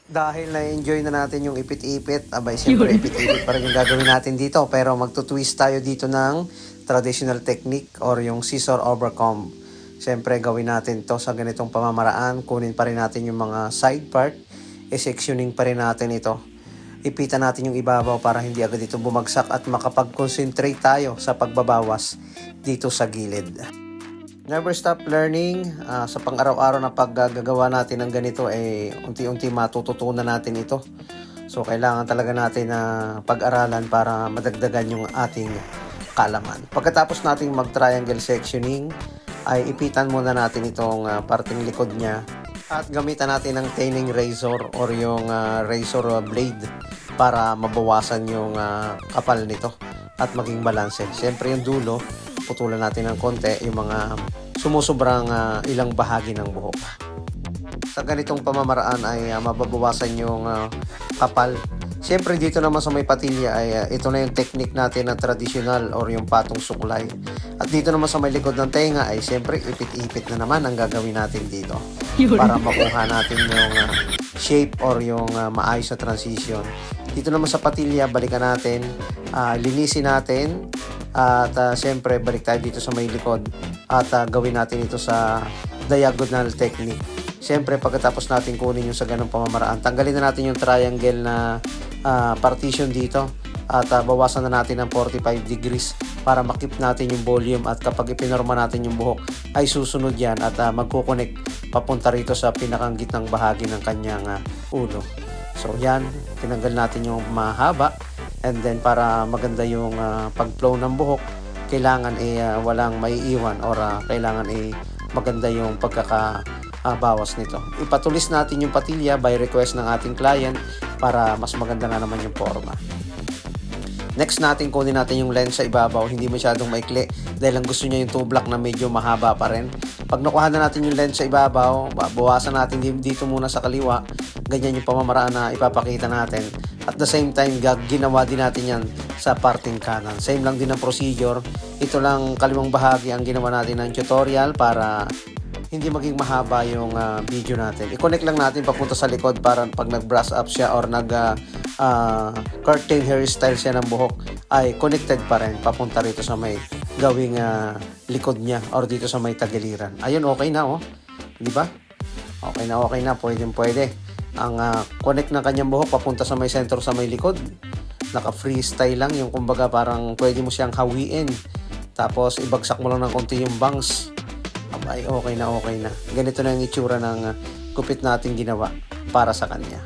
Dahil na-enjoy na natin yung ipit-ipit, abay siyempre ipit-ipit pa rin yung gagawin natin dito. Pero magtutwist tayo dito ng traditional technique or yung scissor over comb. Siyempre gawin natin to sa ganitong pamamaraan. Kunin pa rin natin yung mga side part. I-sectioning pa rin natin ito. Ipitan natin yung ibabaw para hindi agad ito bumagsak at makapag-concentrate tayo sa pagbabawas dito sa gilid. Never stop learning. Sa pang-araw-araw na paggagawa natin ng ganito, unti-unti matututunan natin ito. So, kailangan talaga natin na pag-aralan para madagdagan yung ating kaalaman. Pagkatapos nating mag-triangle sectioning, ay ipitan muna natin itong parting likod niya at gamitan natin ng tanning razor or yung razor blade para mabawasan yung kapal nito at maging balanse. Siyempre yung dulo, putulan natin ng konti yung mga sumusobrang ilang bahagi ng buhok. Sa ganitong pamamaraan ay mababawasan yung kapal. Siyempre dito naman sa may patilya ay ito na yung technique natin na traditional or yung patong suklay. At dito naman sa may likod ng tenga ay siyempre ipit-ipit na naman ang gagawin natin dito para makuha natin yung shape or yung maayos na transition. Dito naman sa patilya, balikan natin, linisin natin at siyempre balik tayo dito sa may likod at gawin natin ito sa diagonal technique. Siyempre pagkatapos natin kunin yung sa ganong pamamaraan, tanggalin na natin yung triangle na partition dito at bawasan na natin ng 45 degrees para makip natin yung volume at kapag ipinorma natin yung buhok ay susunod yan at magkukonek papunta rito sa pinakang gitnang bahagi ng kanyang ulo. So yan, tinanggal natin yung mahaba and then para maganda yung pag-flow ng buhok, kailangan walang maiiwan or kailangan maganda yung pagkakabawas nito. Ipatulis natin yung patilya by request ng ating client para mas maganda nga naman yung forma. Next natin, kunin natin yung lens sa ibabaw, hindi masyadong maikli dahil ang gusto niya yung 2 block na medyo mahaba pa rin. Pag nakuha na natin yung lens sa ibabaw, bawasan natin dito muna sa kaliwa. Ganyan yung pamamaraan na ipapakita natin. At the same time, ginawa din natin yan sa parting kanan. Same lang din ang procedure. Ito lang kalimang bahagi ang ginawa natin ng tutorial para hindi maging mahaba yung video natin. I-connect lang natin papunta sa likod para pag nag-brush up siya or curtain hairstyle siya ng buhok ay connected pa rin papunta rito sa may gawing likod niya or dito sa may tagiliran. Ayun, okay na oh. Di ba? Okay na. Pwede. Ang connect ng kanyang buhok papunta sa may center sa may likod. Naka-freestyle lang yung kumbaga parang pwede mo siyang hawiin. Tapos ibagsak mo lang ng konti yung bangs. Ay, okay na. Ganito na yung itsura ng gupit natin ginawa para sa kanya.